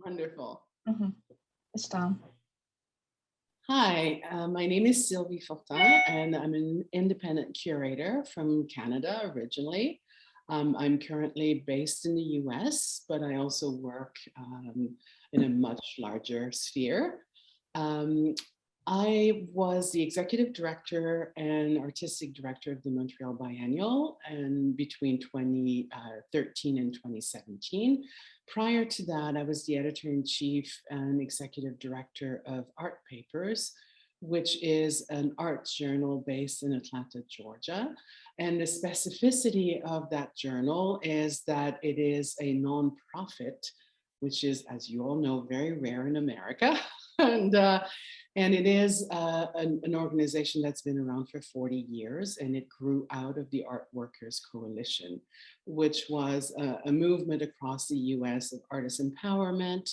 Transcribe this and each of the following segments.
Wonderful. It's done. Hi, my name is Sylvie Fortin, and I'm an independent curator from Canada originally. I'm currently based in the US, but I also work in a much larger sphere. I was the executive director and artistic director of the Montreal Biennial and between 2013 and 2017. Prior to that, I was the editor-in-chief and executive director of Art Papers, which is an arts journal based in Atlanta, Georgia. And the specificity of that journal is that it is a nonprofit, which is, as you all know, very rare in America. And it is an organization that's been around for 40 years, and it grew out of the Art Workers Coalition, which was a movement across the US of artist empowerment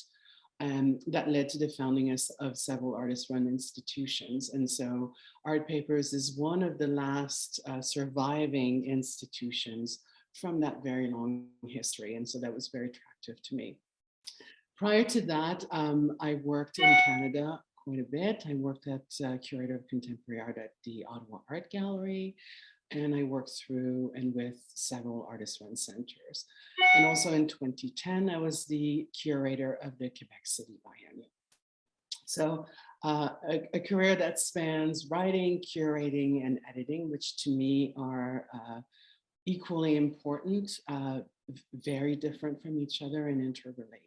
that led to the founding of several artist-run institutions. And so Art Papers is one of the last surviving institutions from that very long history. And so that was very attractive to me. Prior to that, I worked in Canada quite a bit. I worked at Curator of Contemporary Art at the Ottawa Art Gallery, and I worked through and with several artist-run centers. And also in 2010, I was the curator of the Quebec City Biennial. So a career that spans writing, curating, and editing, which to me are equally important, very different from each other and interrelated.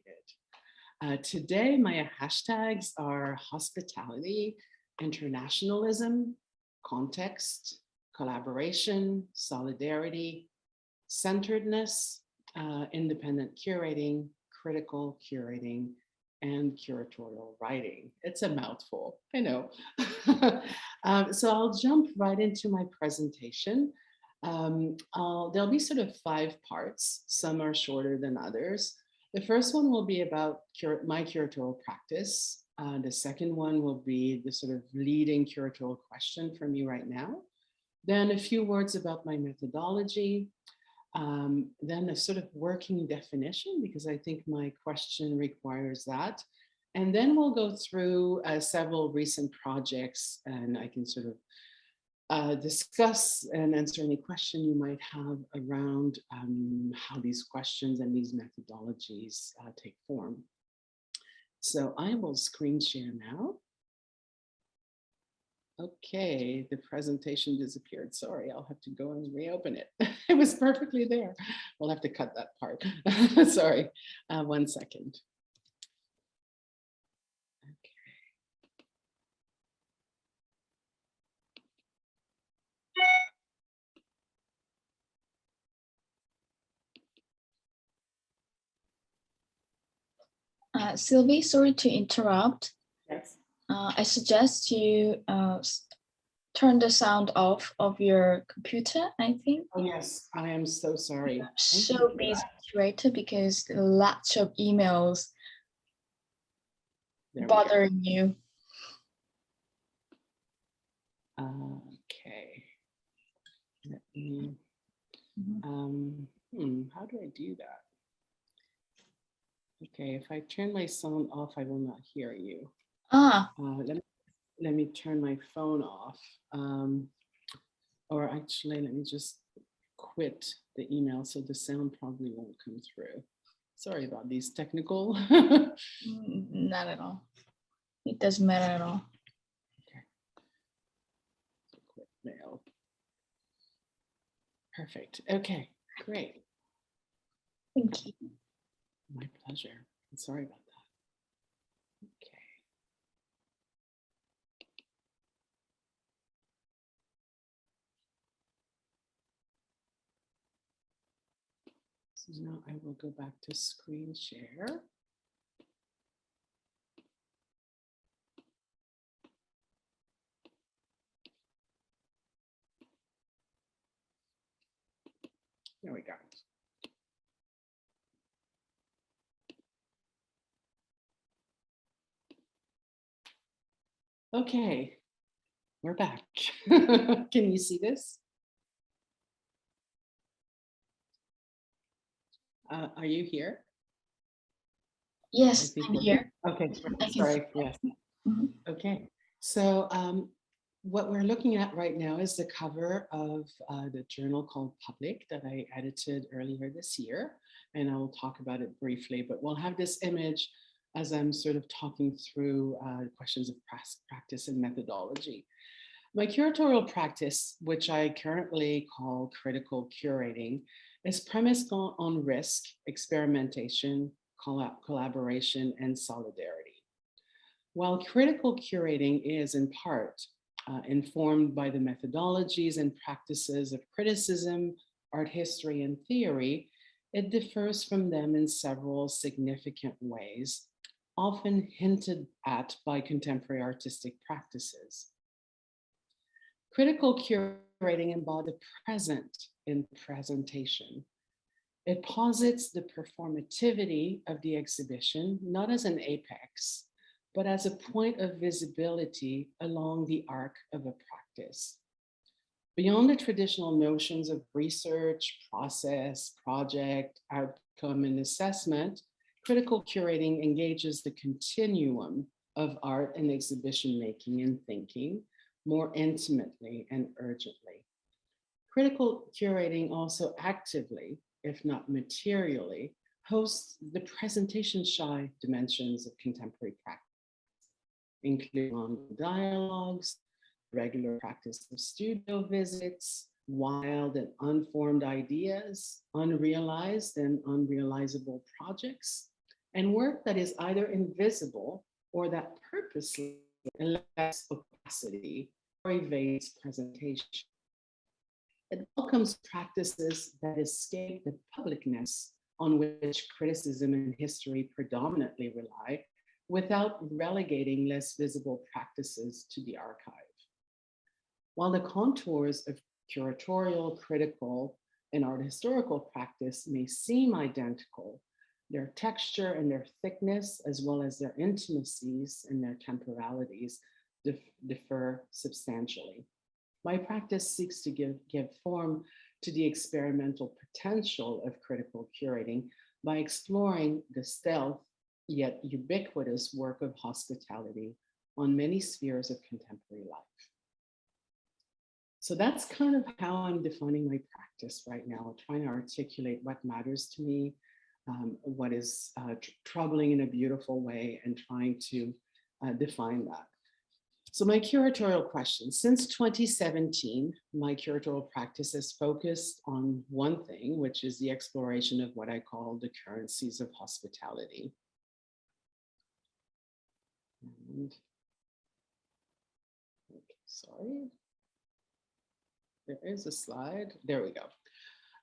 Today, my hashtags are hospitality, internationalism, context, collaboration, solidarity, centeredness, independent curating, critical curating, and curatorial writing. It's a mouthful, I know. So I'll jump right into my presentation. There'll be sort of 5 parts. Some are shorter than others. The first one will be about my curatorial practice. The second one will be the sort of leading curatorial question for me right now. Then a few words about my methodology. Then a sort of working definition, because I think my question requires that. And then we'll go through several recent projects, and I can sort of discuss and answer any question you might have around how these questions and these methodologies take form. So I will screen share now. Okay, the presentation disappeared. Sorry, I'll have to go and reopen it. It was perfectly there. We'll have to cut that part. Sorry, 1 second. Sylvie, sorry to interrupt. Yes. I suggest you turn the sound off of your computer, I think. Oh, yes, I am so sorry. So busy, curator, because lots of emails bothering you. Okay. Let me, how do I do that? Okay, if I turn my sound off, I will not hear you. Let me turn my phone off. Or actually, let me just quit the email so the sound probably won't come through. Sorry about these technical. Not at all. It doesn't matter at all. Okay. Quit mail. Perfect. Okay, great. Thank you. My pleasure. I'm sorry about that. Okay. So now I will go back to screen share. There we go. Okay, we're back. Can you see this? Are you here? Yes, I'm here. Okay, I can sorry, yes. Mhm. Okay, so what we're looking at right now is the cover of the journal called Public that I edited earlier this year, and I will talk about it briefly, but we'll have this image as I'm sort of talking through questions of practice and methodology. My curatorial practice, which I currently call critical curating, is premised on risk, experimentation, collaboration, and solidarity. While critical curating is in part informed by the methodologies and practices of criticism, art history, and theory, it differs from them in several significant ways, often hinted at by contemporary artistic practices. Critical curating embodies the present in presentation. It posits the performativity of the exhibition, not as an apex, but as a point of visibility along the arc of a practice. Beyond the traditional notions of research, process, project, outcome, and assessment, critical curating engages the continuum of art and exhibition making and thinking more intimately and urgently. Critical curating also actively, if not materially, hosts the presentation-shy dimensions of contemporary practice, including online dialogues, regular practice of studio visits, wild and unformed ideas, unrealized and unrealizable projects, and work that is either invisible or that purposely lacks opacity or evades presentation. It welcomes practices that escape the publicness on which criticism and history predominantly rely, without relegating less visible practices to the archive. While the contours of curatorial, critical, and art historical practice may seem identical, their texture and their thickness, as well as their intimacies and their temporalities, differ substantially. My practice seeks to give form to the experimental potential of critical curating by exploring the stealth yet ubiquitous work of hospitality on many spheres of contemporary life. So that's kind of how I'm defining my practice right now, trying to articulate what matters to me, what is troubling in a beautiful way, and trying to define that. So my curatorial question, since 2017, my curatorial practice has focused on one thing, which is the exploration of what I call the currencies of hospitality. And, okay, sorry. There is a slide. There we go.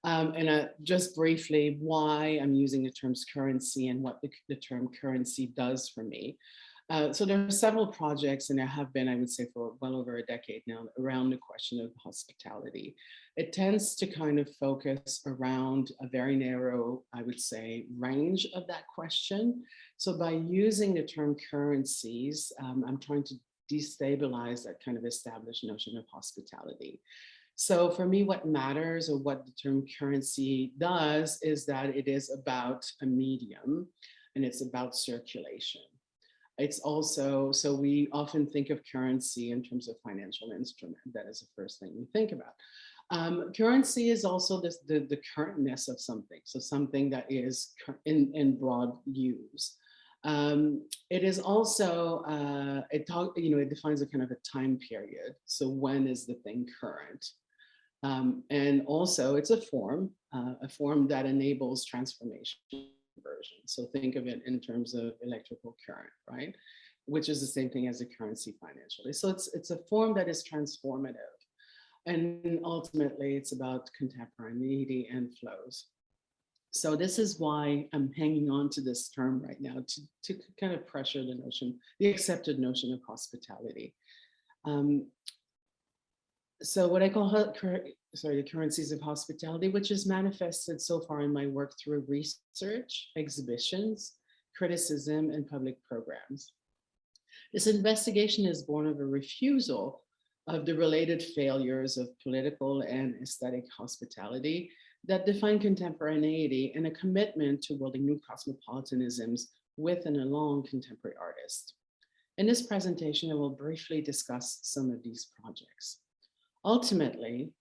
And just briefly, why I'm using the terms currency and what the term currency does for me. So there are several projects, and there have been, I would say, for well over a decade now, around the question of hospitality. It tends to kind of focus around a very narrow, I would say, range of that question. So by using the term currencies, I'm trying to destabilize that kind of established notion of hospitality. So for me, what matters, or what the term currency does, is that it is about a medium, and it's about circulation. It's also, so we often think of currency in terms of financial instrument. That is the first thing we think about. Currency is also the currentness of something. So something that is in broad use. It is also, it defines a kind of a time period. So when is the thing current? And also it's a form that enables transformation. Conversion. So think of it in terms of electrical current, right? Which is the same thing as a currency financially. So it's a form that is transformative. And ultimately it's about contemporaneity and flows. So this is why I'm hanging on to this term right now, to kind of pressure the notion, the accepted notion of hospitality. So what I call the currencies of hospitality, which is manifested so far in my work through research, exhibitions, criticism, and public programs. This investigation is born of a refusal of the related failures of political and aesthetic hospitality that define contemporaneity and a commitment to building new cosmopolitanisms with and along contemporary artists. In this presentation, I will briefly discuss some of these projects. Ultimately,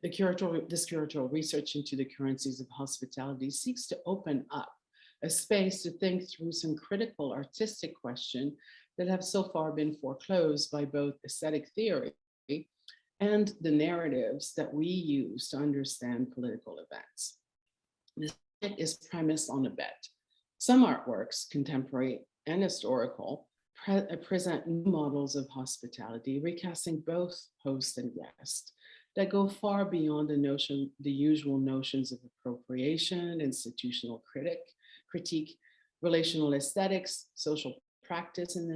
this curatorial research into the currencies of hospitality seeks to open up a space to think through some critical artistic questions that have so far been foreclosed by both aesthetic theory and the narratives that we use to understand political events. This is premised on a bet. Some artworks, contemporary and historical, present new models of hospitality, recasting both host and guest, that go far beyond the usual notions of appropriation, institutional critique, relational aesthetics, social practice and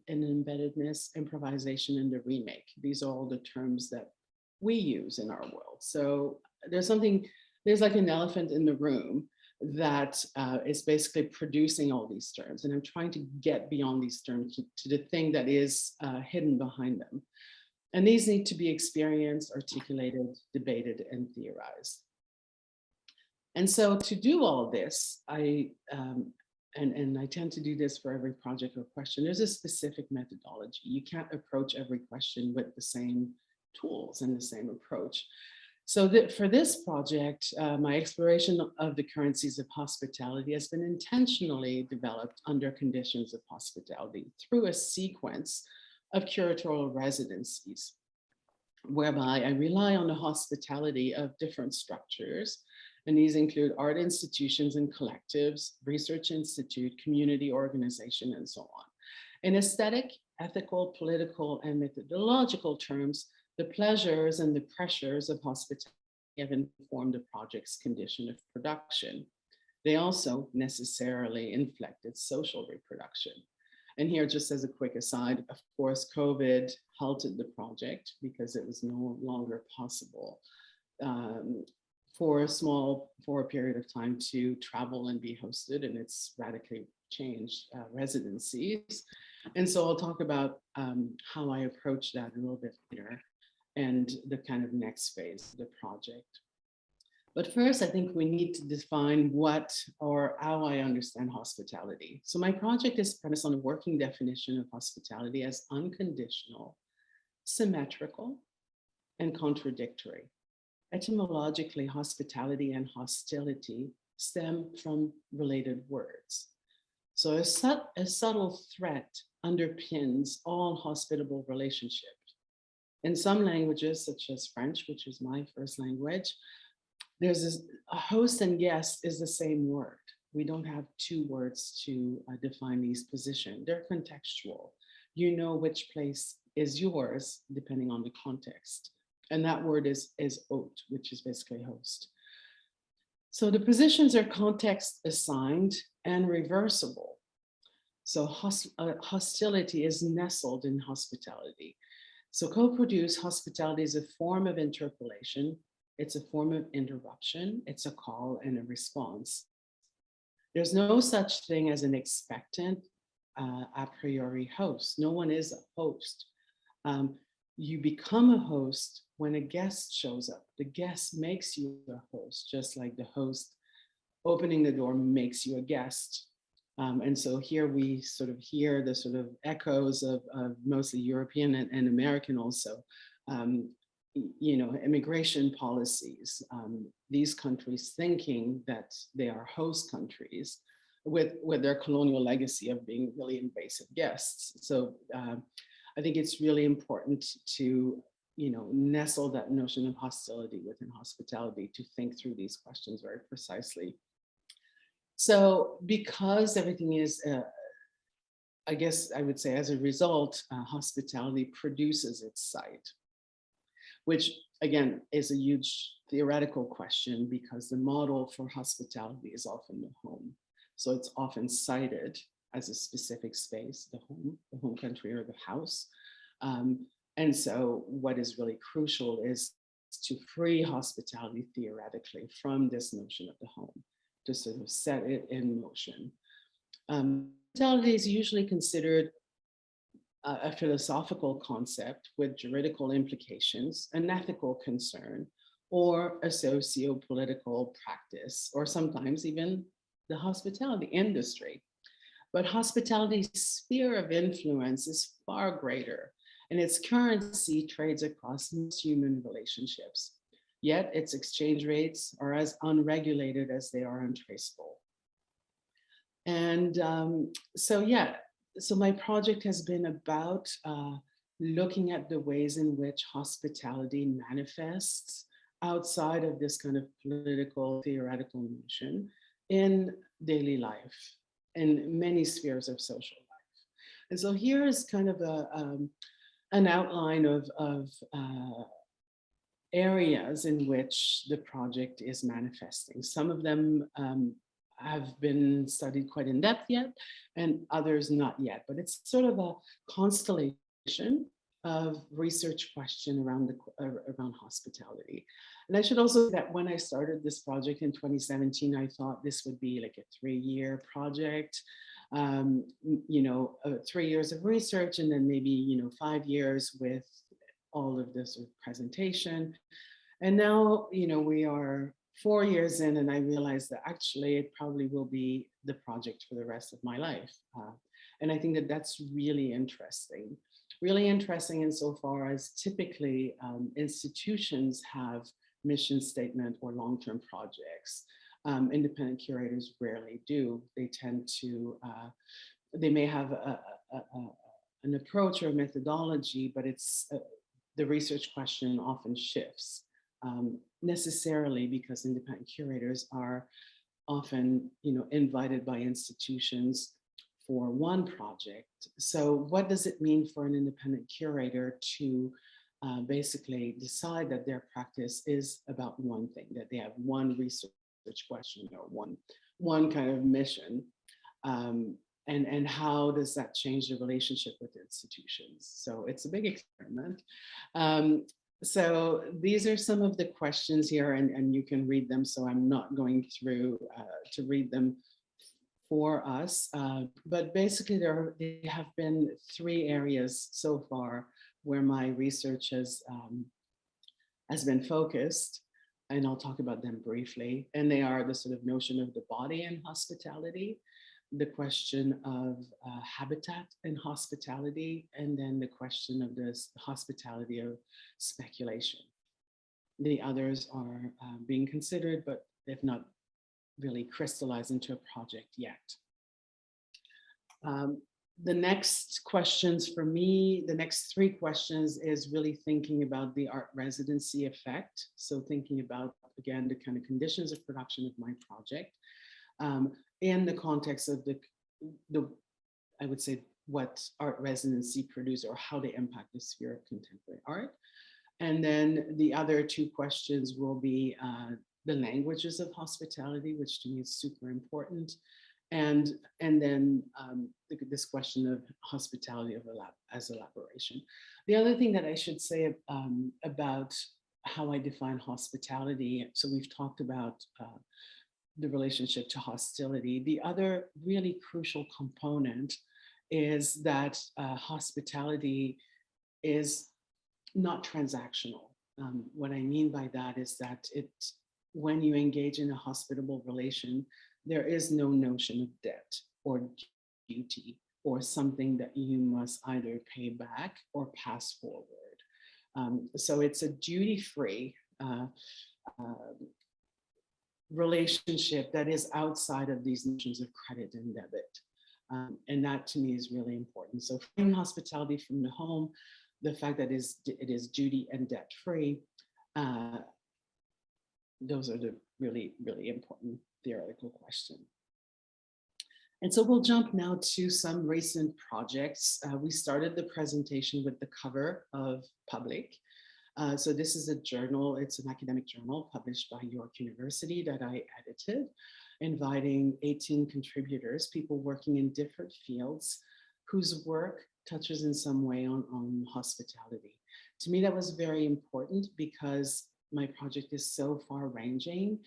embeddedness, improvisation, and the remake. These are all the terms that we use in our world. So there's like an elephant in the room that is basically producing all these terms. And I'm trying to get beyond these terms to the thing that is hidden behind them. And these need to be experienced, articulated, debated, and theorized. And so to do all this, I tend to do this for every project or question, there's a specific methodology. You can't approach every question with the same tools and the same approach. So for this project, my exploration of the currencies of hospitality has been intentionally developed under conditions of hospitality through a sequence of curatorial residencies, whereby I rely on the hospitality of different structures. And these include art institutions and collectives, research institute, community organization, and so on. In aesthetic, ethical, political, and methodological terms, the pleasures and the pressures of hospitality have informed the project's condition of production. They also necessarily inflected social reproduction. And here, just as a quick aside, of course, COVID halted the project because it was no longer possible for a period of time to travel and be hosted, and it's radically changed residencies. And so I'll talk about how I approach that a little bit later and the kind of next phase of the project. But first, I think we need to define what or how I understand hospitality. So my project is premised on a working definition of hospitality as unconditional, symmetrical, and contradictory. Etymologically, hospitality and hostility stem from related words. So a subtle threat underpins all hospitable relationships. In some languages, such as French, which is my first language, there's a host and guest is the same word. We don't have two words to define these positions. They're contextual. You know which place is yours depending on the context. And that word is hôte, which is basically host. So the positions are context assigned and reversible. So hostility is nestled in hospitality. So co-produced hospitality is a form of interpolation. It's a form of interruption. It's a call and a response. There's no such thing as an expectant a priori host. No one is a host. You become a host when a guest shows up. The guest makes you a host, just like the host opening the door makes you a guest. And so here we sort of hear the sort of echoes of mostly European and American also, immigration policies, these countries thinking that they are host countries with their colonial legacy of being really invasive guests. So I think it's really important to, nestle that notion of hostility within hospitality to think through these questions very precisely. So because everything is, I guess I would say as a result, hospitality produces its site, which again is a huge theoretical question because the model for hospitality is often the home. So it's often cited as a specific space, the home country or the house. And so what is really crucial is to free hospitality theoretically from this notion of the home, to sort of set it in motion. Hospitality is usually considered a philosophical concept with juridical implications, an ethical concern, or a socio-political practice, or sometimes even the hospitality industry. But hospitality's sphere of influence is far greater, and its currency trades across most human relationships. Yet its exchange rates are as unregulated as they are untraceable. And so my project has been about looking at the ways in which hospitality manifests outside of this kind of political, theoretical notion in daily life, in many spheres of social life. And so here is kind of an outline of areas in which the project is manifesting. Some of them have been studied quite in depth yet, and others not yet, but it's sort of a constellation of research question around hospitality. And I should also say that when I started this project in 2017, I thought this would be like a 3-year project, 3 years of research, and then maybe 5 years with all of this presentation. And now, we are 4 years in, and I realized that actually it probably will be the project for the rest of my life. And I think that that's really interesting insofar as typically institutions have mission statement or long-term projects. Independent curators rarely do. They tend to, they may have an approach or a methodology, but it's the research question often shifts. Necessarily because independent curators are often, invited by institutions for one project. So what does it mean for an independent curator to basically decide that their practice is about one thing, that they have one research question or one kind of mission? And how does that change the relationship with institutions? So it's a big experiment. So these are some of the questions here, and you can read them. So I'm not going through to read them for us. But basically there have been 3 areas so far where my research has been focused, and I'll talk about them briefly. And they are the sort of notion of the body in hospitality, the question of habitat and hospitality, and then the question of this hospitality of speculation. The others are being considered, but they've not really crystallized into a project yet. The next questions for me, the next 3 questions is really thinking about the art residency effect. So thinking about, again, the kind of conditions of production of my project. In the context of the I would say what art residency produce or how they impact the sphere of contemporary art. And then the other 2 questions will be the languages of hospitality, which to me is super important. And then this question of hospitality as elaboration. The other thing that I should say about how I define hospitality, so we've talked about the relationship to hostility. The other really crucial component is that hospitality is not transactional. What I mean by that is that when you engage in a hospitable relation, there is no notion of debt or duty or something that you must either pay back or pass forward. So it's a duty-free relationship that is outside of these notions of credit and debit. And that to me is really important. So framing hospitality from the home, the fact that it is duty and debt free, those are the really, really important theoretical questions. And so we'll jump now to some recent projects. We started the presentation with the cover of Public. So this is a journal, it's an academic journal published by York University that I edited, inviting 18 contributors, people working in different fields whose work touches in some way on hospitality. To me, that was very important because my project is so far ranging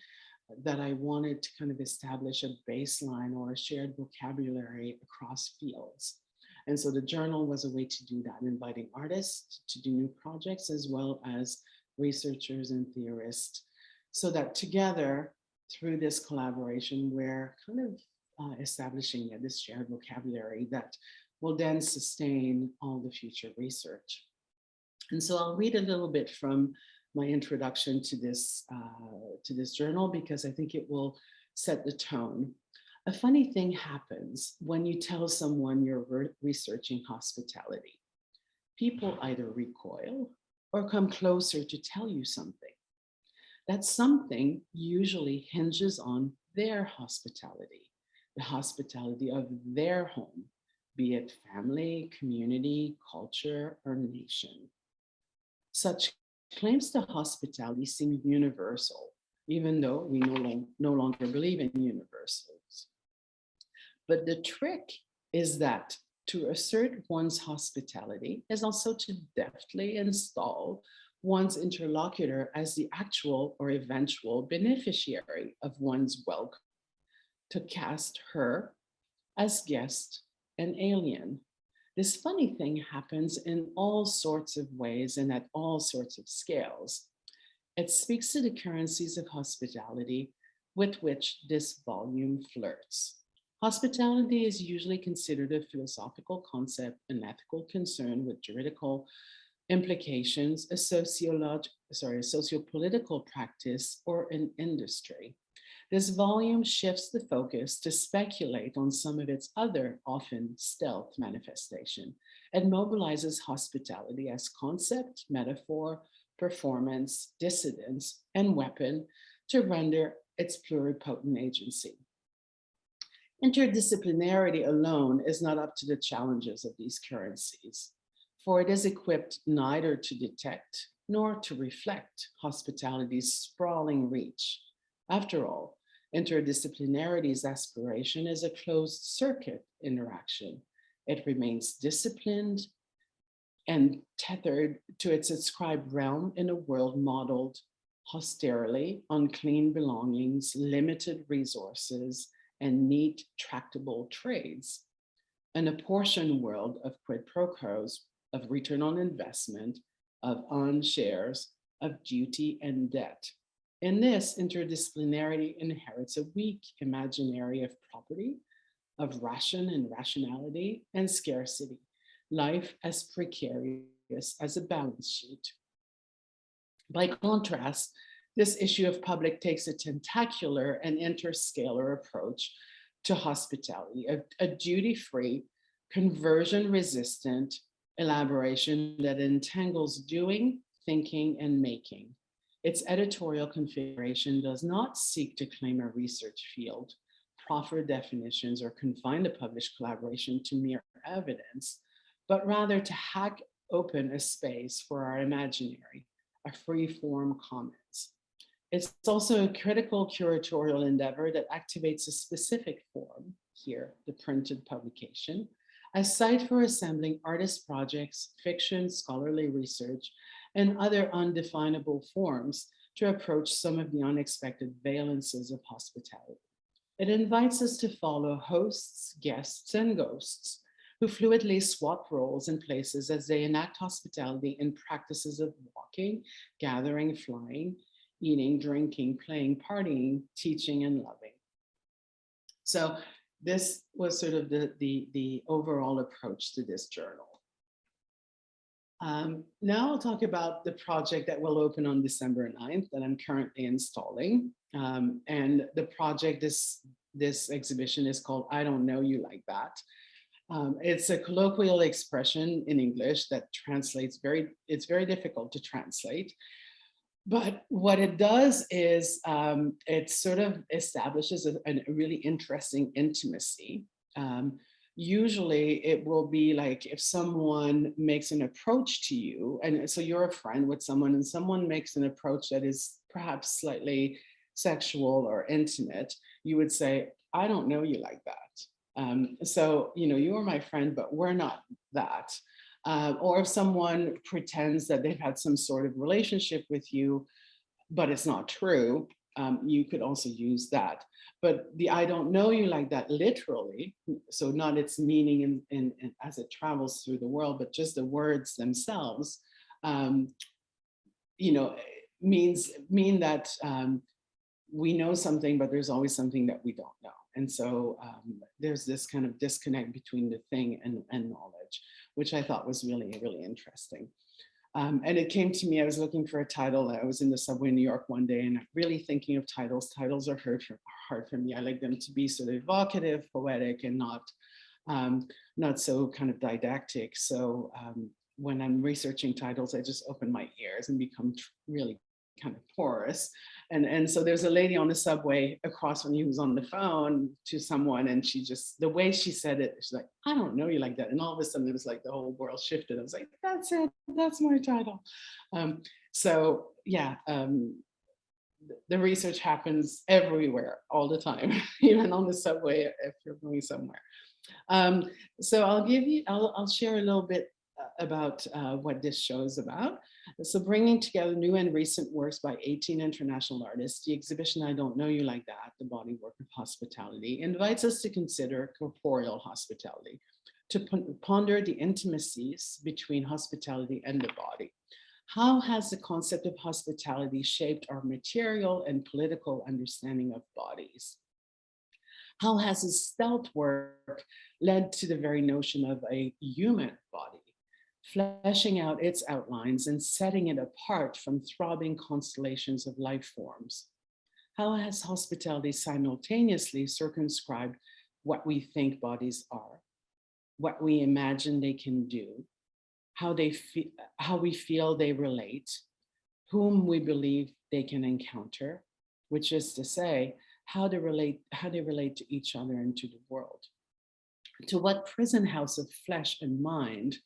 that I wanted to kind of establish a baseline or a shared vocabulary across fields. And so the journal was a way to do that, inviting artists to do new projects as well as researchers and theorists, so that together, through this collaboration, we're kind of establishing this shared vocabulary that will then sustain all the future research. And so I'll read a little bit from my introduction to this journal, because I think it will set the tone. A funny thing happens when you tell someone you're researching hospitality. People either recoil or come closer to tell you something. That something usually hinges on their hospitality, the hospitality of their home, be it family, community, culture, or nation. Such claims to hospitality seem universal, even though we no longer believe in universals. But the trick is that to assert one's hospitality is also to deftly install one's interlocutor as the actual or eventual beneficiary of one's welcome, to cast her as guest and alien. This funny thing happens in all sorts of ways and at all sorts of scales. It speaks to the currencies of hospitality with which this volume flirts. Hospitality is usually considered a philosophical concept, an ethical concern with juridical implications, a sociopolitical practice, or an industry. This volume shifts the focus to speculate on some of its other, often stealth manifestation. It mobilizes hospitality as concept, metaphor, performance, dissidence, and weapon to render its pluripotent agency. Interdisciplinarity alone is not up to the challenges of these currencies, for it is equipped neither to detect nor to reflect hospitality's sprawling reach. After all, interdisciplinarity's aspiration is a closed circuit interaction. It remains disciplined and tethered to its ascribed realm in a world modeled austerely on clean belongings, limited resources, and neat, tractable trades. An apportioned world of quid pro quos, of return on investment, of on shares, of duty and debt. In this, interdisciplinarity inherits a weak imaginary of property, of ration and rationality, and scarcity, life as precarious as a balance sheet. By contrast, this issue of public takes a tentacular and interscalar approach to hospitality, a duty-free, conversion-resistant elaboration that entangles doing, thinking, and making. Its editorial configuration does not seek to claim a research field, proffer definitions, or confine the published collaboration to mere evidence, but rather to hack open a space for our imaginary, a free-form commons. It's also a critical curatorial endeavor that activates a specific form, here, the printed publication, as site for assembling artist projects, fiction, scholarly research, and other undefinable forms to approach some of the unexpected valences of hospitality. It invites us to follow hosts, guests, and ghosts who fluidly swap roles and places as they enact hospitality in practices of walking, gathering, flying, eating, drinking, playing, partying, teaching, and loving. So this was sort of the overall approach to this journal. Now I'll talk about the project that will open on December 9th that I'm currently installing. And the project, this exhibition is called I Don't Know You Like That. It's a colloquial expression in English that translates it's very difficult to translate. But what it does is it sort of establishes a really interesting intimacy. Usually it will be like if someone makes an approach to you, and so you're a friend with someone and someone makes an approach that is perhaps slightly sexual or intimate, you would say, I don't know you like that. So, you are my friend, but we're not that. Or if someone pretends that they've had some sort of relationship with you, but it's not true, you could also use that. But the I don't know you like that literally, so not its meaning in as it travels through the world, but just the words themselves, mean that we know something, but there's always something that we don't know. And so there's this kind of disconnect between the thing and knowledge, which I thought was really, really interesting. And it came to me, I was looking for a title. I was in the subway in New York one day and really thinking of titles. Titles are hard for me. I like them to be sort of evocative, poetic, and not so kind of didactic. So when I'm researching titles, I just open my ears and become really kind of porous. And so there's a lady on the subway across from me who's on the phone to someone, and she just, the way she said it, she's like, I don't know you like that. And all of a sudden it was like the whole world shifted. I was like, that's it, that's my title. So yeah, the research happens everywhere all the time, even on the subway if you're going somewhere. So I'll share a little bit about what this show is about. So bringing together new and recent works by 18 international artists, the exhibition I Don't Know You Like That, the body work of hospitality, invites us to consider corporeal hospitality, to ponder the intimacies between hospitality and the body. How has the concept of hospitality shaped our material and political understanding of bodies? How has his stealth work led to the very notion of a human body, fleshing out its outlines and setting it apart from throbbing constellations of life forms? How has hospitality simultaneously circumscribed what we think bodies are, what we imagine they can do, how we feel they relate, whom we believe they can encounter, which is to say, how they relate to each other and to the world? To what prison house of flesh and mind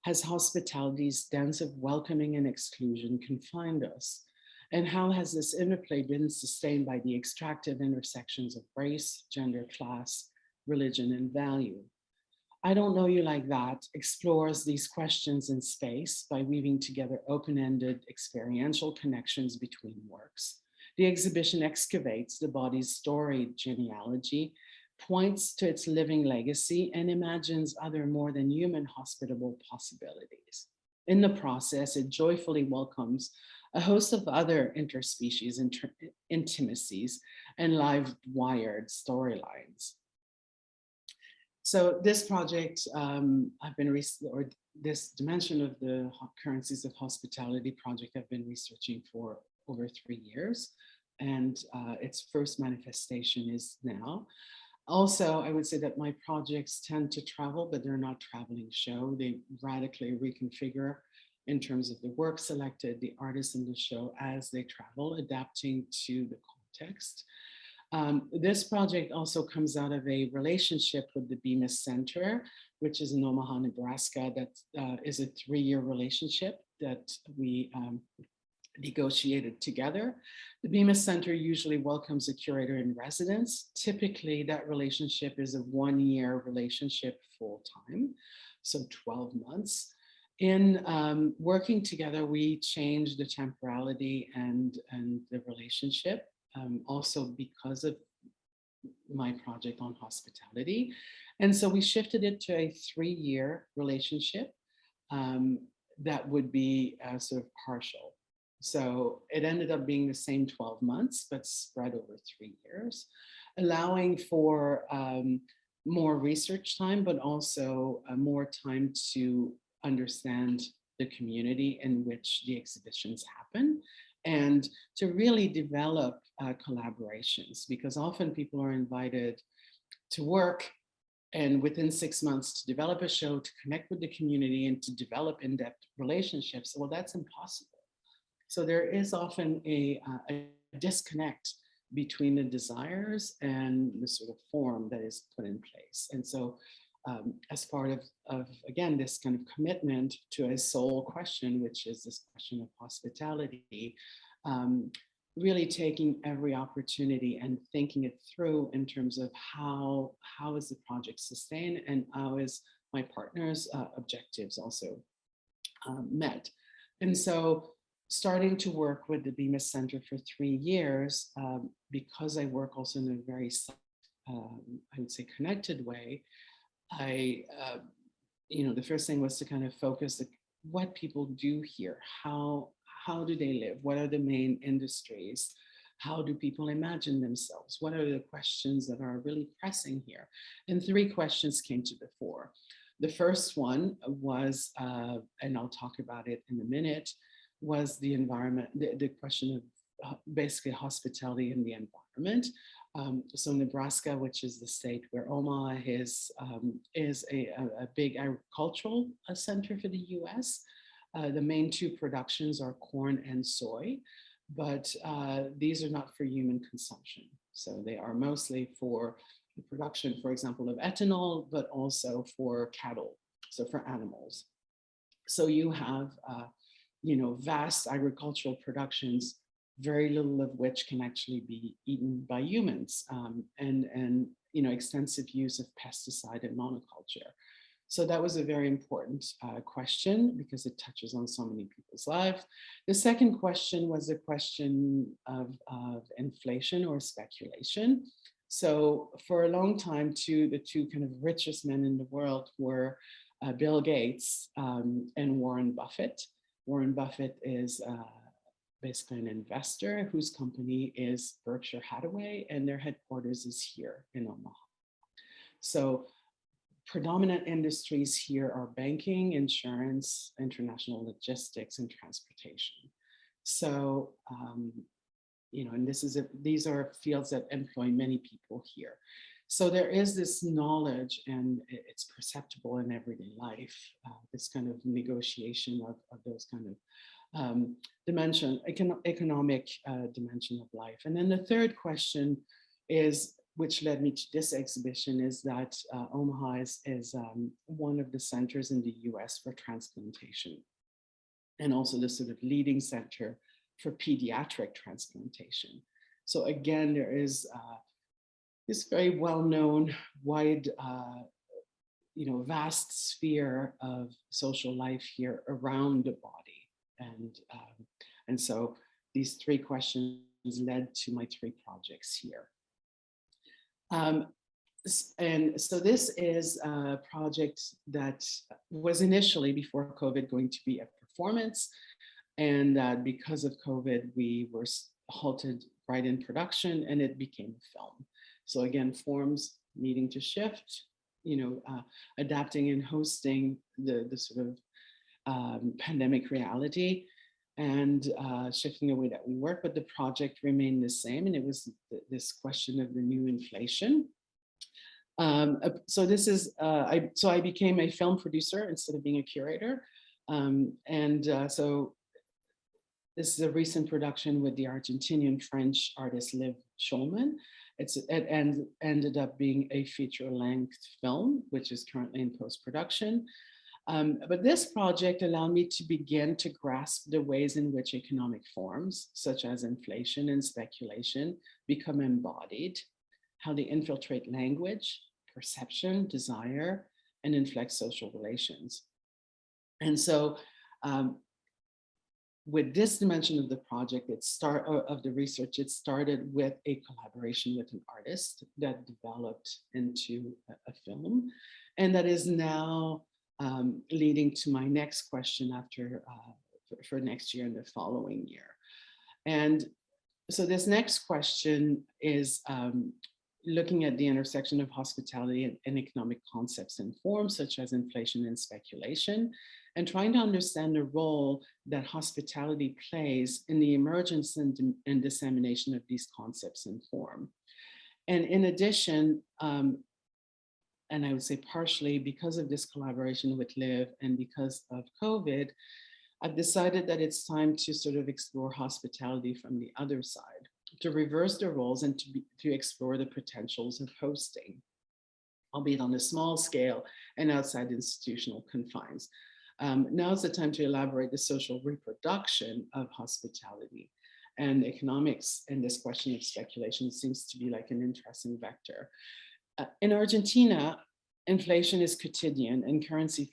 has hospitality's dance of welcoming and exclusion confined us? And how has this interplay been sustained by the extractive intersections of race, gender, class, religion, and value? I Don't Know You Like That explores these questions in space by weaving together open-ended experiential connections between works. The exhibition excavates the body's storied genealogy, points to its living legacy, and imagines other more than human hospitable possibilities. In the process, it joyfully welcomes a host of other interspecies intimacies and live-wired storylines. So this project, this dimension of the Currencies of Hospitality project I've been researching for over 3 years, and its first manifestation is now. Also, I would say that my projects tend to travel, but they're not traveling show. They radically reconfigure in terms of the work selected, the artists in the show as they travel, adapting to the context. This project also comes out of a relationship with the Bemis Center, which is in Omaha, Nebraska. That is a 3-year relationship that we negotiated together. The Bemis Center usually welcomes a curator in residence. Typically, that relationship is a 1-year relationship full-time, so 12 months. In working together, we changed the temporality and the relationship, also because of my project on hospitality. And so we shifted it to a 3-year relationship that would be sort of partial. So it ended up being the same 12 months, but spread over 3 years, allowing for more research time, but also more time to understand the community in which the exhibitions happen, and to really develop collaborations, because often people are invited to work and within 6 months to develop a show, to connect with the community and to develop in-depth relationships. Well, that's impossible. So there is often a disconnect between the desires and the sort of form that is put in place. And so as part of, again, this kind of commitment to a soul question, which is this question of hospitality, really taking every opportunity and thinking it through in terms of how is the project sustained and how is my partner's objectives also met. And so starting to work with the Bemis Center for 3 years, because I work also in a very, I would say, connected way, the first thing was to kind of focus what people do here, how How do they live? What are the main industries? How do people imagine themselves? What are the questions that are really pressing here? And three questions came to the fore. The first one was, and I'll talk about it in a minute, was the environment, the question of basically hospitality in the environment. So Nebraska, which is the state where Omaha is a big agricultural center for the US. The main two productions are corn and soy, but these are not for human consumption. So they are mostly for the production, for example, of ethanol, but also for cattle, so for animals. So you have, vast agricultural productions, very little of which can actually be eaten by humans, and extensive use of pesticide and monoculture. So that was a very important question because it touches on so many people's lives. The second question was a question of inflation or speculation. So for a long time, the two kind of richest men in the world were Bill Gates and Warren Buffett. Warren Buffett is basically an investor whose company is Berkshire Hathaway, and their headquarters is here in Omaha. So predominant industries here are banking, insurance, international logistics, and transportation. So, and these are fields that employ many people here. So there is this knowledge, and it's perceptible in everyday life, this kind of negotiation of those kind of economic dimension of life. And then the third question is, which led me to this exhibition, is that Omaha is one of the centers in the US for transplantation, and also the sort of leading center for pediatric transplantation. So again, there is this very well-known, wide, vast sphere of social life here around the body. And so these three questions led to my three projects here. And so this is a project that was initially, before COVID, going to be a performance. And because of COVID, we were halted right in production, and it became a film. So again, forms needing to shift, adapting and hosting the sort of pandemic reality, and shifting the way that we work, but the project remained the same, and it was this question of the new inflation. So this is, I became a film producer instead of being a curator, so this is a recent production with the Argentinian-French artist Liv Schulman. It ended up being a feature-length film, which is currently in post-production. But this project allowed me to begin to grasp the ways in which economic forms, such as inflation and speculation, become embodied, how they infiltrate language, perception, desire, and inflect social relations. And so with this dimension of the project, of the research, it started with a collaboration with an artist that developed into a film, and that is now leading to my next question for next year and the following year. And so this next question is looking at the intersection of hospitality and economic concepts and forms, such as inflation and speculation, and trying to understand the role that hospitality plays in the emergence and dissemination of these concepts and form. And in addition, and I would say partially because of this collaboration with Liv and because of COVID, I've decided that it's time to sort of explore hospitality from the other side, to reverse the roles and to explore the potentials of hosting, albeit on a small scale and outside institutional confines. Now is the time to elaborate the social reproduction of hospitality, and economics in this question of speculation seems to be like an interesting vector. In Argentina, inflation is quotidian and currency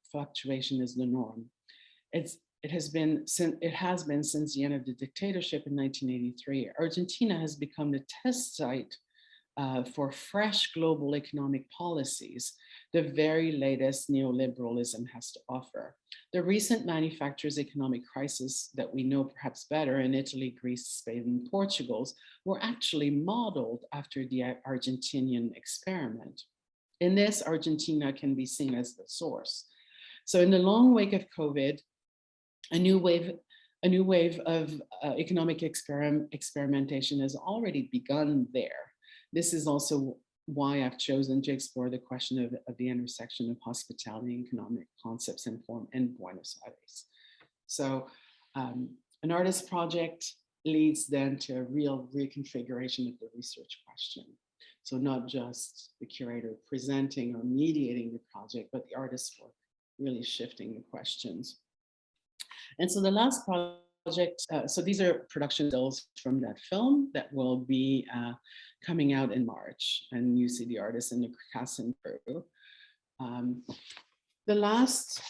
fluctuation is the norm. It has been since the end of the dictatorship in 1983. Argentina has become the test site for fresh global economic policies the very latest neoliberalism has to offer. The recent manufacturers' economic crisis that we know perhaps better in Italy, Greece, Spain, and Portugal were actually modeled after the Argentinian experiment. In this, Argentina can be seen as the source. So in the long wake of COVID, a new wave of economic experimentation has already begun there. This is also why I've chosen to explore the question of the intersection of hospitality and economic concepts and form in Buenos Aires. So an artist project leads then to a real reconfiguration of the research question. So not just the curator presenting or mediating the project, but the artist's work really shifting the questions. And so the last project, so these are production stills from that film that will be coming out in March, and you see the artist in the cast and crew. The last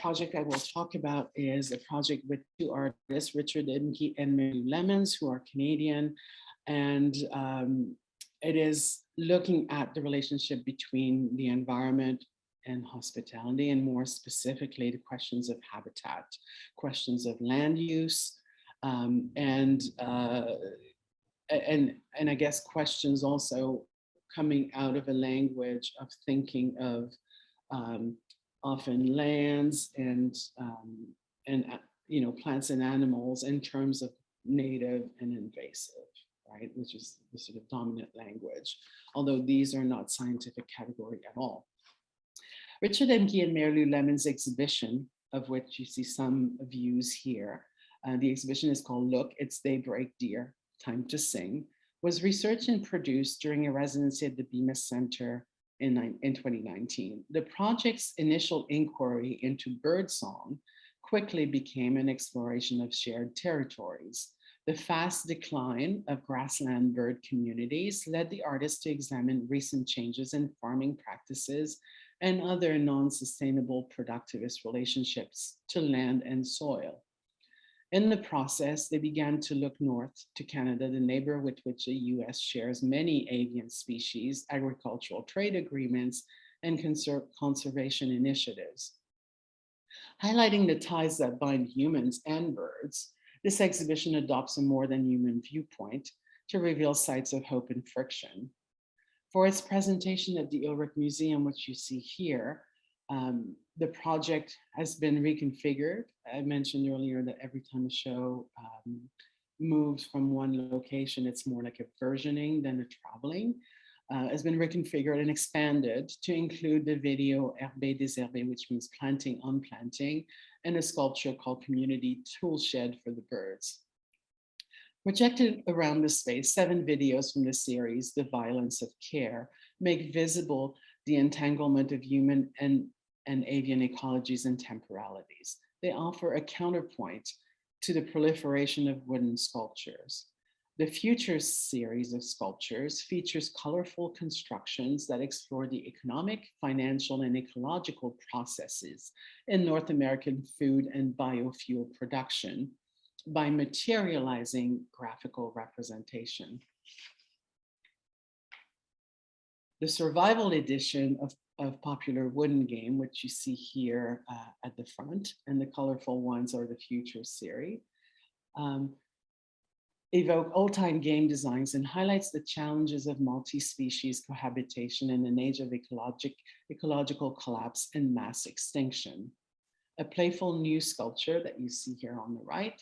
project I will talk about is a project with two artists, Richard Edmke and Mary Lemons, who are Canadian, and it is looking at the relationship between the environment and hospitality, and more specifically the questions of habitat, questions of land use, and I guess questions also coming out of a language of thinking of often lands and plants and animals in terms of native and invasive, right? Which is the sort of dominant language, although these are not scientific category at all. Richard Edmke and Mary Lemon's exhibition, of which you see some views here, the exhibition is called Look, It's Daybreak, Dear, Time to Sing, was researched and produced during a residency at the Bemis Center in 2019. The project's initial inquiry into birdsong quickly became an exploration of shared territories. The fast decline of grassland bird communities led the artist to examine recent changes in farming practices and other non-sustainable productivist relationships to land and soil. In the process, they began to look north to Canada, the neighbor with which the US shares many avian species, agricultural trade agreements, and conservation initiatives. Highlighting the ties that bind humans and birds, this exhibition adopts a more than human viewpoint to reveal sites of hope and friction. For its presentation at the Ulrich Museum, which you see here, the project has been reconfigured. I mentioned earlier that every time a show moves from one location, it's more like a versioning than a traveling. Has been reconfigured and expanded to include the video Herbe Désherbe, which means planting, unplanting, and a sculpture called Community Tool Shed for the Birds. Projected around the space, 7 videos from the series, The Violence of Care, make visible the entanglement of human and avian ecologies and temporalities. They offer a counterpoint to the proliferation of wooden sculptures. The Future series of sculptures features colorful constructions that explore the economic, financial, and ecological processes in North American food and biofuel production by materializing graphical representation. The survival edition of popular wooden game, which you see here at the front, and the colorful ones are the Future series, evoke old-time game designs and highlights the challenges of multi-species cohabitation in an age of ecological collapse and mass extinction. A playful new sculpture that you see here on the right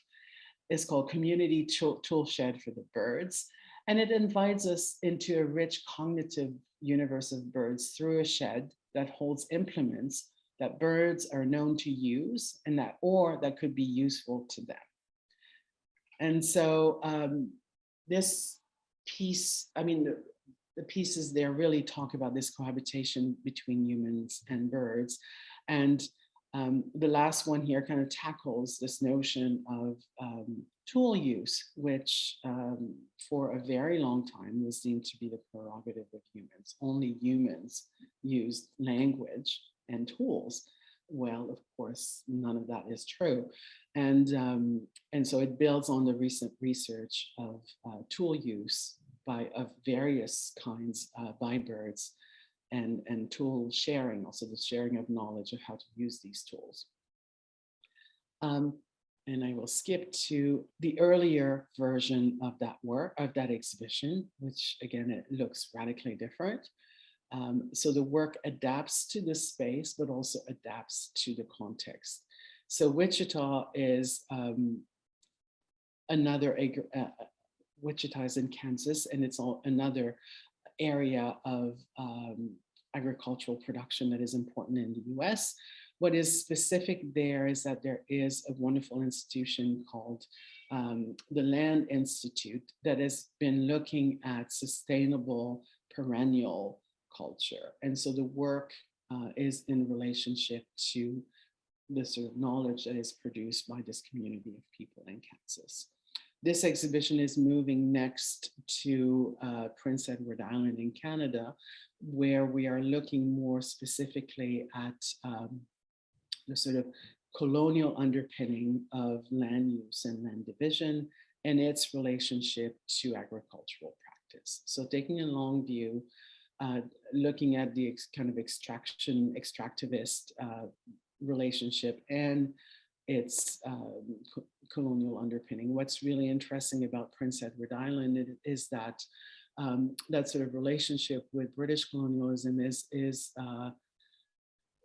is called Community Tool Shed for the Birds, and it invites us into a rich cognitive universe of birds through a shed that holds implements that birds are known to use and that could be useful to them. And so this piece, I mean, the pieces there really talk about this cohabitation between humans and birds. And the last one here kind of tackles this notion of tool use, which for a very long time was deemed to be the prerogative of humans. Only humans used language and tools. Well, of course, none of that is true. And so it builds on the recent research of tool use of various kinds by birds, and tool sharing, also the sharing of knowledge of how to use these tools. And I will skip to the earlier version of that work, of that exhibition, which again, it looks radically different. So the work adapts to the space, but also adapts to the context. So Wichita is Wichita is in Kansas, and it's another area of agricultural production that is important in the US. What is specific there is that there is a wonderful institution called the Land Institute that has been looking at sustainable perennial culture. And so the work is in relationship to the sort of knowledge that is produced by this community of people in Kansas. This exhibition is moving next to Prince Edward Island in Canada, where we are looking more specifically at the sort of colonial underpinning of land use and land division and its relationship to agricultural practice. So taking a long view, looking at the kind of extractivist relationship and its colonial underpinning. What's really interesting about Prince Edward Island is that that sort of relationship with British colonialism is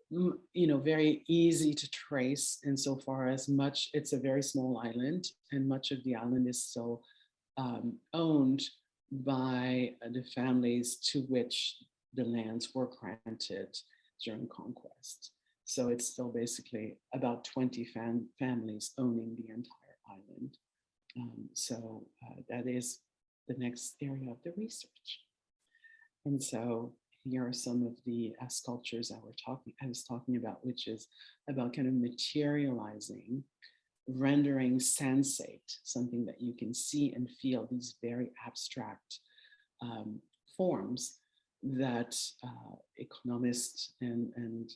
very easy to trace insofar as it's a very small island, and much of the island is still owned by the families to which the lands were granted during conquest. So it's still basically about 20 families owning the entire island. So that is the next area of the research. And so here are some of the sculptures I was talking about, which is about kind of materializing, rendering sensate, something that you can see and feel, these very abstract forms that economists and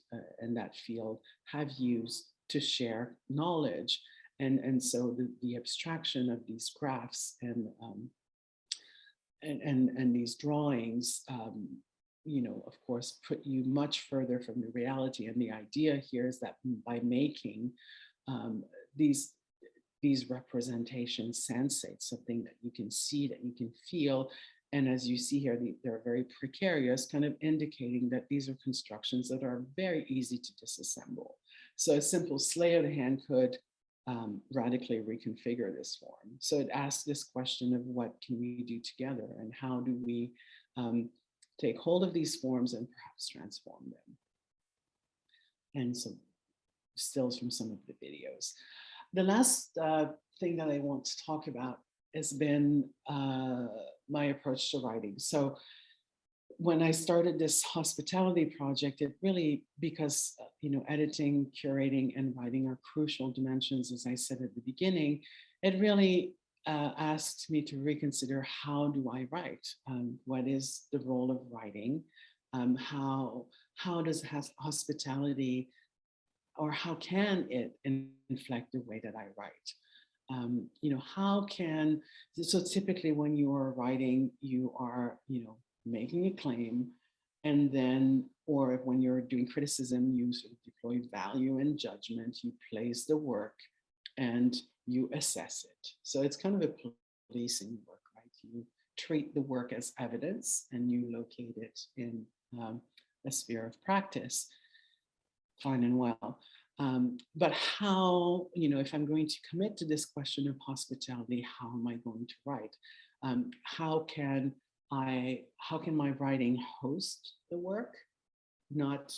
that field have used to share knowledge. And so the abstraction of these graphs and these drawings, of course, put you much further from the reality. And the idea here is that by making these representations sensate, something that you can see, that you can feel, and as you see here, they're very precarious, kind of indicating that these are constructions that are very easy to disassemble. So a simple sleight of the hand could radically reconfigure this form. So it asks this question of what can we do together, and how do we take hold of these forms and perhaps transform them. And some stills from some of the videos. The last thing that I want to talk about has been my approach to writing. So when I started this hospitality project, it really, because editing, curating, and writing are crucial dimensions, as I said at the beginning, it really asked me to reconsider, how do I write? What is the role of writing? How does hospitality, or how can it inflect the way that I write? So typically when you are writing, you are, making a claim, and then, or when you're doing criticism, you sort of deploy value and judgment, you place the work and you assess it. So it's kind of a policing work, right? You treat the work as evidence and you locate it in a sphere of practice. Fine and well. But how, if I'm going to commit to this question of hospitality, how am I going to write? How can my writing host the work, not,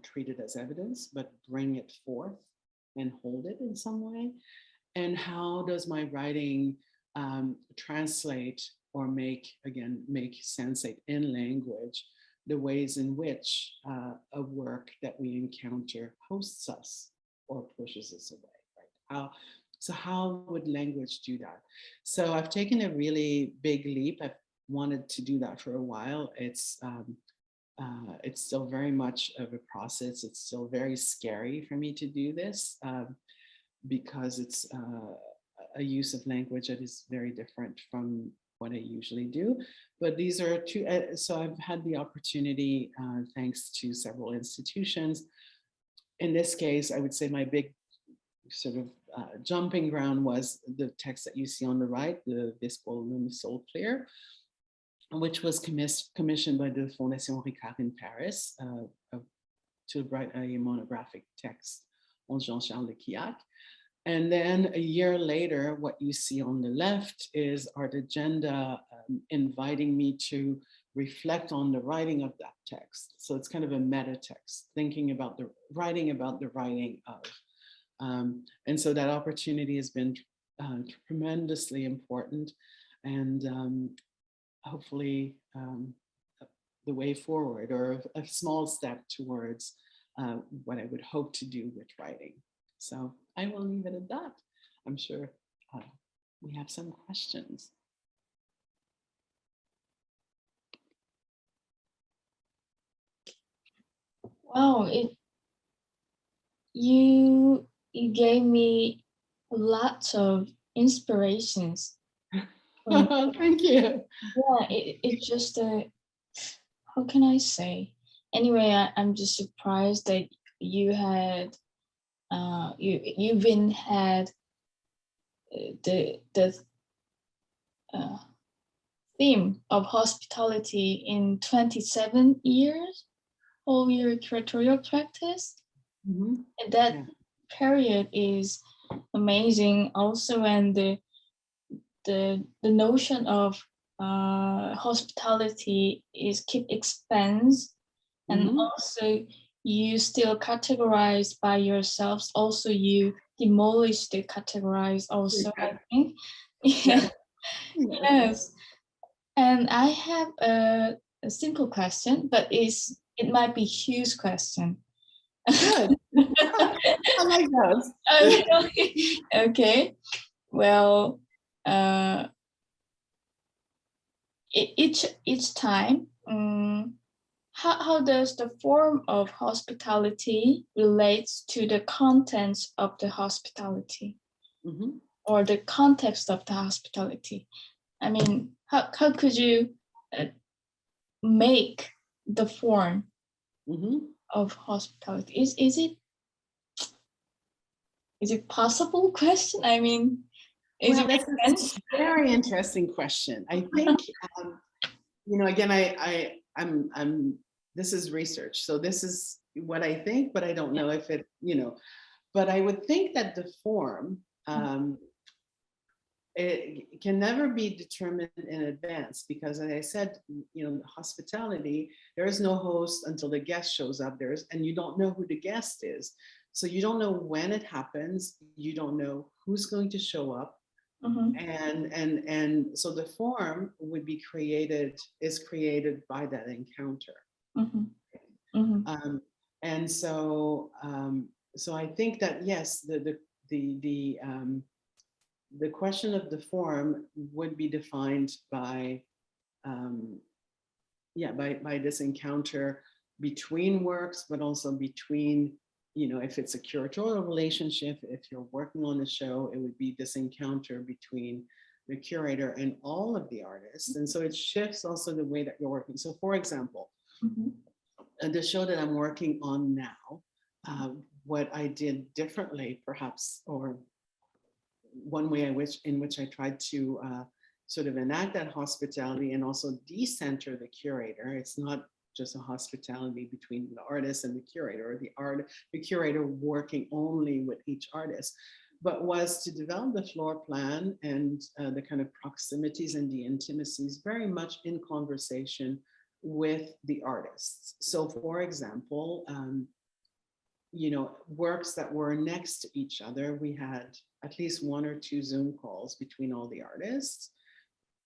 treat it as evidence, but bring it forth and hold it in some way? And how does my writing translate or make sensate in language the ways in which a work that we encounter hosts us or pushes us away, right? So how would language do that? So I've taken a really big leap. I've wanted to do that for a while. It's still very much of a process. It's still very scary for me to do this because it's a use of language that is very different from what I usually do. But these are two, so I've had the opportunity, thanks to several institutions. In this case, I would say my big sort of jumping ground was the text that you see on the right, the Viscolum Soul Clear, which was commissioned by the Fondation Ricard in Paris to write a monographic text on Jean-Charles de Quillac. And then a year later, what you see on the left is Art Agenda inviting me to reflect on the writing of that text. So it's kind of a meta text, thinking about the writing of. And so that opportunity has been tremendously important, and hopefully the way forward, or a small step towards what I would hope to do with writing. So I will leave it at that. I'm sure we have some questions. Wow, you gave me lots of inspirations. Thank you. Yeah, it's just how can I say? Anyway, I'm just surprised that you had you even had the theme of hospitality in 27 years of your curatorial practice. Mm-hmm. And that period is amazing also, and the notion of hospitality is keep expands, and also you still categorize by yourselves, also you demolish the categorize also, I think. Yes. And I have a simple question, but it might be huge question. Good. I like those. Okay. Well, each time, how does the form of hospitality relates to the contents of the hospitality, or the context of the hospitality? I mean, how could you make the form of hospitality? Is it possible question? I mean, that's a very interesting question. I think, again, I'm this is research, so this is what I think, but I don't know if it, but I would think that the form, it can never be determined in advance, because as I said, hospitality, there is no host until the guest shows up, and you don't know who the guest is. So you don't know when it happens, you don't know who's going to show up. And so the form would be is created by that encounter. And so I think that, yes, the question of the form would be defined by this encounter between works, but also between, if it's a curatorial relationship, if you're working on a show, it would be this encounter between the curator and all of the artists. And so it shifts also the way that you're working. So for example, the show that I'm working on now, what I did differently perhaps, or one way in which I tried to sort of enact that hospitality and also decenter the curator. It's not just a hospitality between the artist and the curator, or the curator working only with each artist, but was to develop the floor plan and the kind of proximities and the intimacies very much in conversation with the artists. So for example, works that were next to each other, we had at least 1 or 2 Zoom calls between all the artists,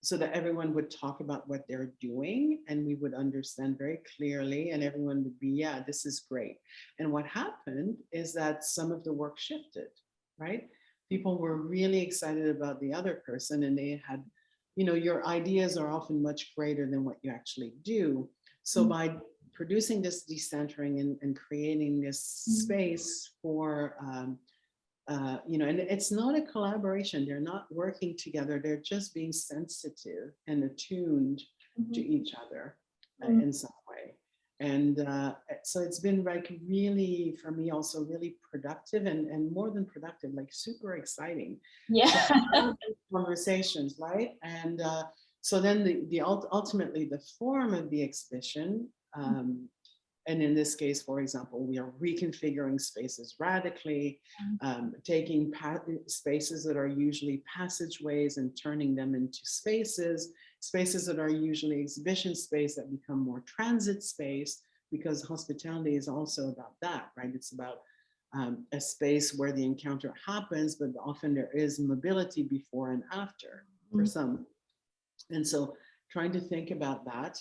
so that everyone would talk about what they're doing and we would understand very clearly, and everyone would be, yeah, this is great. And what happened is that some of the work shifted, right? People were really excited about the other person, and they had, your ideas are often much greater than what you actually do. So by producing this decentering and creating this space for and it's not a collaboration. They're not working together. They're just being sensitive and attuned to each other in some way. And so it's been like really, for me, also really productive and more than productive, like super exciting. Yeah. Conversations, right? And so then ultimately the form of the exhibition, and in this case, for example, we are reconfiguring spaces radically, taking spaces that are usually passageways and turning them into spaces that are usually exhibition space that become more transit space, because hospitality is also about that, right? It's about a space where the encounter happens, but often there is mobility before and after for some. And so trying to think about that.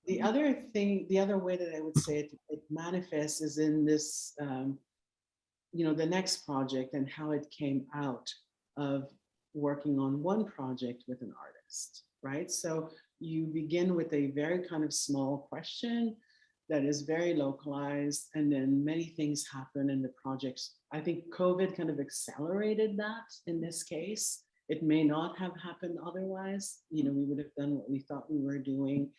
The other way that I would say it manifests is in this, the next project and how it came out of working on one project with an artist, right? So you begin with a very kind of small question that is very localized, and then many things happen in the projects. I think COVID kind of accelerated that in this case. It may not have happened otherwise. We would have done what we thought we were doing.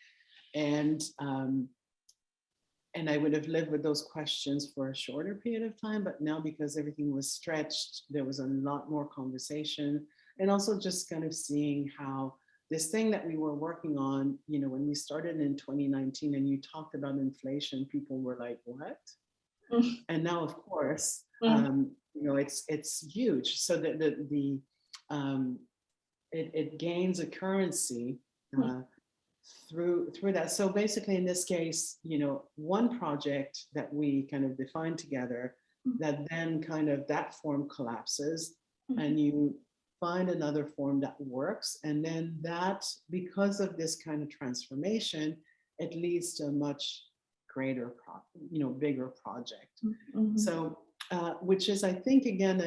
And I would have lived with those questions for a shorter period of time, but now because everything was stretched, there was a lot more conversation, and also just kind of seeing how this thing that we were working on, when we started in 2019 and you talked about inflation, people were like, what? And now, of course, it's huge. So it gains a currency through that. So basically, in this case, one project that we kind of defined together, that then kind of that form collapses, and you find another form that works, and then that, because of this kind of transformation, it leads to a much greater, bigger project. So, which is, I think, again,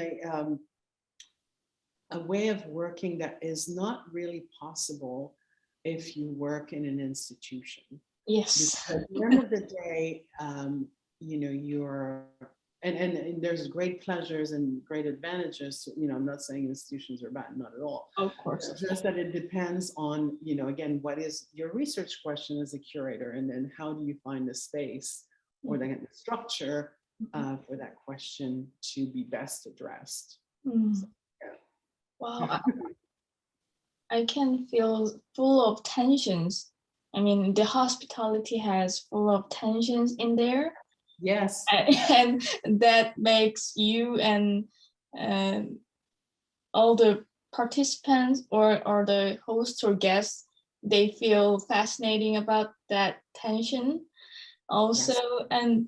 a way of working that is not really possible if you work in an institution. Yes. Because at the end of the day, you're, and there's great pleasures and great advantages. I'm not saying institutions are bad, not at all. Of course. It's just that it depends on, again, what is your research question as a curator, and then how do you find the space or the structure for that question to be best addressed. So, yeah. Wow. I can feel full of tensions. I mean, the hospitality has full of tensions in there. Yes. And that makes you and all the participants or the hosts or guests, they feel fascinating about that tension also. Yes.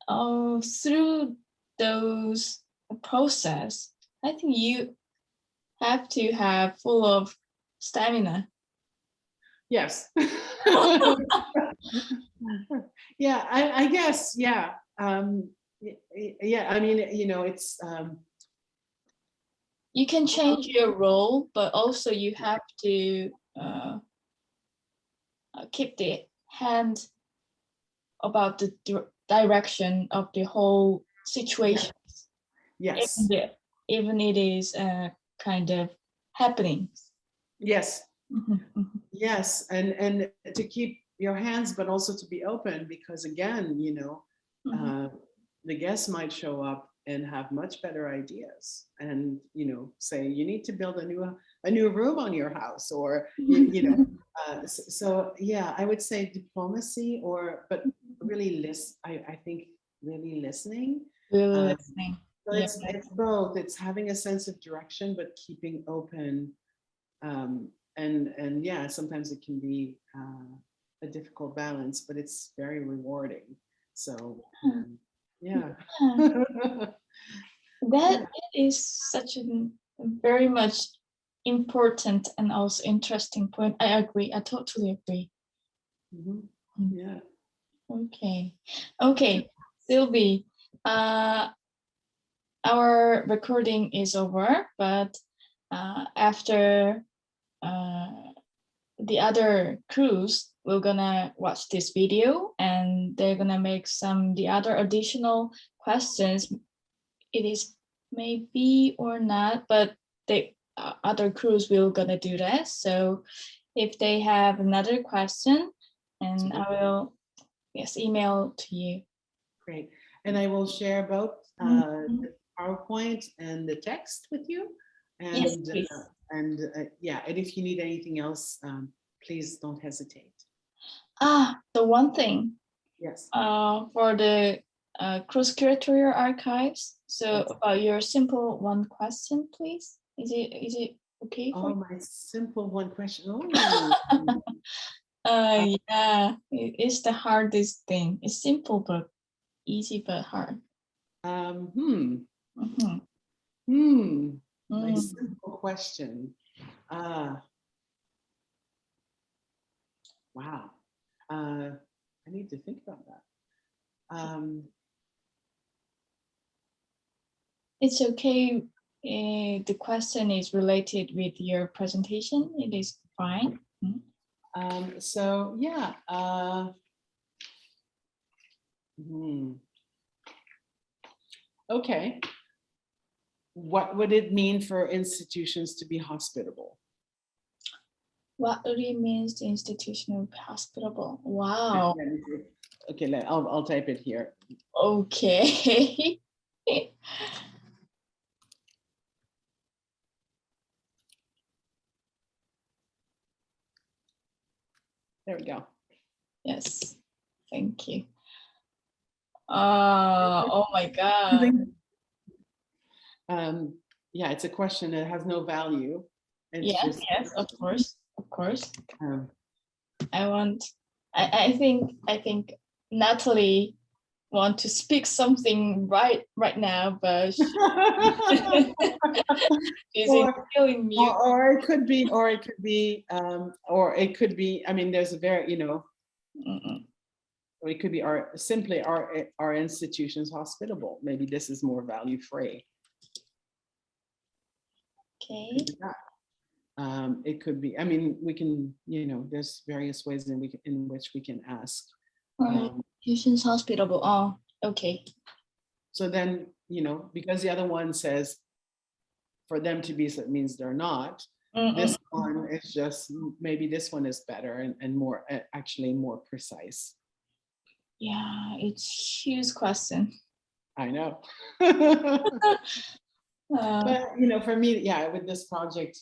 And through those process, I think you have to have full of stamina. Yes. Yeah, I guess, yeah. Yeah, I mean, it's... You can change your role, but also you have to keep the hand about the direction of the whole situation. Yes. Even it is kind of happening. Yes. Yes, and to keep your hands, but also to be open, because again, the guests might show up and have much better ideas, and say you need to build a new room on your house, or so yeah, I would say diplomacy, but really I think really listening. Listening. So it's both. It's having a sense of direction, but keeping open. And yeah, sometimes it can be a difficult balance, but it's very rewarding. So yeah. That is such a very much important and also interesting point. I agree. I totally agree. Yeah. Okay, Sylvie. Our recording is over, but after the other crews, we're gonna watch this video, and they're gonna make the other additional questions. It is maybe or not, but the other crews will gonna do that. So if they have another question, and I will email to you. Great. And I will share both the PowerPoint and the text with you. And yes, please. And if you need anything else, please don't hesitate. The one thing. Yes. For the cross-curatorial archives. So about your simple one question, please. Is it okay? My simple one question. Yeah, it's the hardest thing. It's simple but easy but hard. My simple question. Wow. I need to think about that. It's okay. The question is related with your presentation. It is fine. So yeah. Okay. What would it mean for institutions to be hospitable? What really means the institution of hospitable? Wow. Okay, I'll type it here. Okay. There we go. Yes, thank you. Oh my God. Yeah, it's a question that has no value. Yes, of course. I think Natalie want to speak something right now, but she's feeling mute. Or it could be. I mean, there's a very, it could be simply our institutions hospitable. Maybe this is more value free. Okay. It could be. I mean, we can. There's various ways in which we can ask. Institutions hospitable. Oh, okay. So then, because the other one says for them to be, so it means they're not. This one is just, maybe this one is better and more, actually more precise. Yeah, it's a huge question. I know. But, for me, with this project,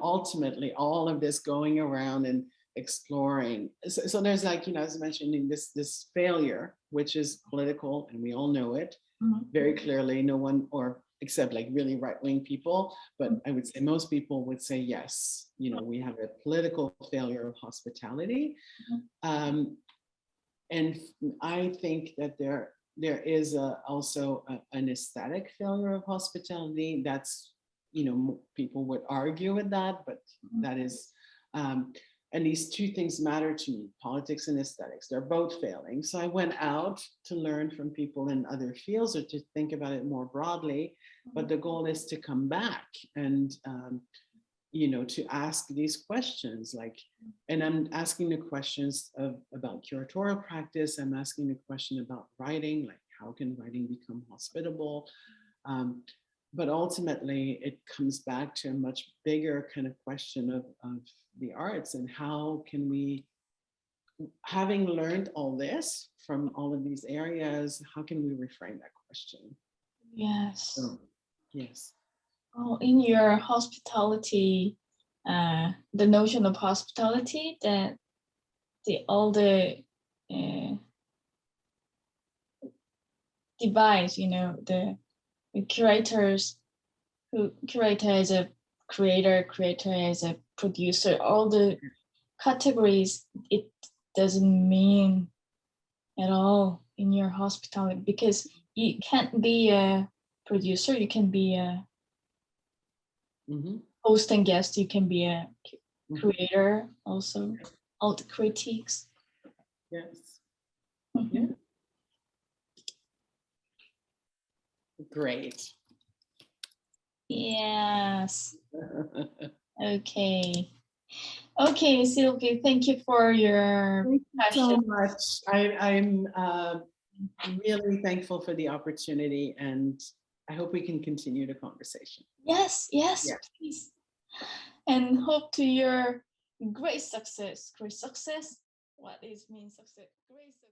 ultimately all of this going around and exploring. So there's like, as I mentioned, this failure, which is political, and we all know it very clearly. No one, or except like really right-wing people, but I would say most people would say yes. We have a political failure of hospitality, and I think that there is also an aesthetic failure of hospitality. That's people would argue with that, but that is. And these two things matter to me, politics and aesthetics. They're both failing. So I went out to learn from people in other fields or to think about it more broadly. But the goal is to come back and, to ask these questions. And I'm asking the questions about curatorial practice. I'm asking the question about writing, like how can writing become hospitable? But ultimately, it comes back to a much bigger kind of question of the arts and how can we, having learned all this from all of these areas, how can we reframe that question? Yes. Yes. Oh, in your hospitality, the notion of hospitality, that all the divides, the curators, curator as a creator as a producer, all the categories, it doesn't mean at all in your hospitality, because you can't be a producer, you can be a host and guest, you can be a creator also, all the critiques. Yes. Yeah. Great. Yes. Okay, Sylvie, thank you for your passion. So much. I'm really thankful for the opportunity, and I hope we can continue the conversation. Yes, please. And hope to your great success. Great success? What is mean success? Great success.